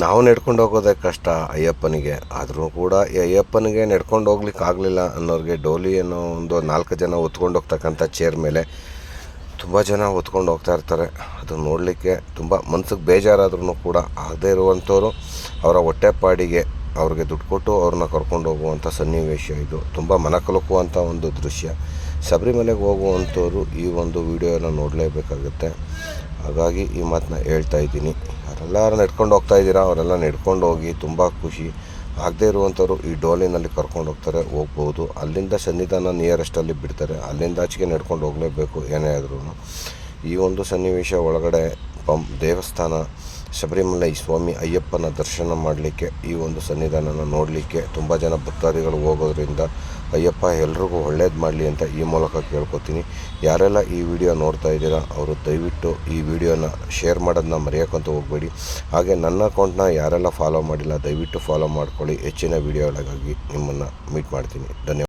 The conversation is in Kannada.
ನಾವು ನಡ್ಕೊಂಡು ಹೋಗೋದೇ ಕಷ್ಟ ಅಯ್ಯಪ್ಪನಿಗೆ. ಆದರೂ ಕೂಡ ಈ ಅಯ್ಯಪ್ಪನಿಗೆ ನಡ್ಕೊಂಡು ಹೋಗ್ಲಿಕ್ಕೆ ಆಗಲಿಲ್ಲ ಅನ್ನೋರಿಗೆ ಡೋಲಿ ಅನ್ನೋ ಒಂದು 4 ಜನ ಹೊತ್ಕೊಂಡು ಹೋಗ್ತಕ್ಕಂಥ ಚೇರ್ ಮೇಲೆ ತುಂಬ ಜನ ಹೊತ್ಕೊಂಡು ಹೋಗ್ತಾ ಇರ್ತಾರೆ. ಅದು ನೋಡಲಿಕ್ಕೆ ತುಂಬ ಮನ್ಸಿಗೆ ಬೇಜಾರಾದ್ರೂ ಕೂಡ ಆಗದೇ ಇರುವಂಥವ್ರು ಅವರ ಹೊಟ್ಟೆಪಾಡಿಗೆ ಅವ್ರಿಗೆ ದುಡ್ಡು ಕೊಟ್ಟು ಅವ್ರನ್ನ ಕರ್ಕೊಂಡು ಹೋಗುವಂಥ ಸನ್ನಿವೇಶ ಇದು. ತುಂಬ ಮನಕಲುಕುವಂಥ ಒಂದು ದೃಶ್ಯ. ಶಬರಿಮಲೆಗೆ ಹೋಗುವಂಥವ್ರು ಈ ಒಂದು ವಿಡಿಯೋನ ನೋಡಲೇಬೇಕಾಗುತ್ತೆ. ಹಾಗಾಗಿ ಈ ಮಾತನ್ನ ಹೇಳ್ತಾ ಇದ್ದೀನಿ. ಯಾರೆಲ್ಲರೂ ನಡ್ಕೊಂಡು ಹೋಗ್ತಾ ಇದ್ದೀರಾ ಅವರೆಲ್ಲ ನಡ್ಕೊಂಡು ಹೋಗಿ, ತುಂಬ ಖುಷಿ. ಆಗದೇ ಇರುವಂಥವ್ರು ಈ ಡೋಲಿನಲ್ಲಿ ಕರ್ಕೊಂಡು ಹೋಗ್ತಾರೆ, ಹೋಗ್ಬೋದು. ಅಲ್ಲಿಂದ ಸನ್ನಿಧಾನ ನಿಯರೆಸ್ಟಲ್ಲಿ ಬಿಡ್ತಾರೆ, ಅಲ್ಲಿಂದ ಆಚೆಗೆ ನಡ್ಕೊಂಡು ಹೋಗಲೇಬೇಕು ಏನೇ ಆದ್ರೂ. ಈ ಒಂದು ಸನ್ನಿವೇಶ ಒಳಗಡೆ ದೇವಸ್ಥಾನ ಶಬರಿಮಲೆ ಸ್ವಾಮಿ ಅಯ್ಯಪ್ಪನ ದರ್ಶನ ಮಾಡಲಿಕ್ಕೆ, ಈ ಒಂದು ಸನ್ನಿಧಾನನ ನೋಡಲಿಕ್ಕೆ ತುಂಬ ಜನ ಭಕ್ತಾದಿಗಳು ಹೋಗೋದ್ರಿಂದ ಅಯ್ಯಪ್ಪ ಎಲ್ರಿಗೂ ಒಳ್ಳೇದು ಮಾಡಲಿ ಅಂತ ಈ ಮೂಲಕ ಕೇಳ್ಕೊತೀನಿ. ಯಾರೆಲ್ಲ ಈ ವಿಡಿಯೋ ನೋಡ್ತಾ ಇದ್ದೀರಾ ಅವರು ದಯವಿಟ್ಟು ಈ ವಿಡಿಯೋನ ಶೇರ್ ಮಾಡೋದನ್ನ ಮರೆಯೋಕ್ಕಂತೂ ಹೋಗಬೇಡಿ. ಹಾಗೆ ನನ್ನ ಅಕೌಂಟ್ನ ಯಾರೆಲ್ಲ ಫಾಲೋ ಮಾಡಿಲ್ಲ ದಯವಿಟ್ಟು ಫಾಲೋ ಮಾಡ್ಕೊಳ್ಳಿ. ಹೆಚ್ಚಿನ ವಿಡಿಯೋಗಳಿಗಾಗಿ ನಿಮ್ಮನ್ನು ಮೀಟ್ ಮಾಡ್ತೀನಿ. ಧನ್ಯವಾದ.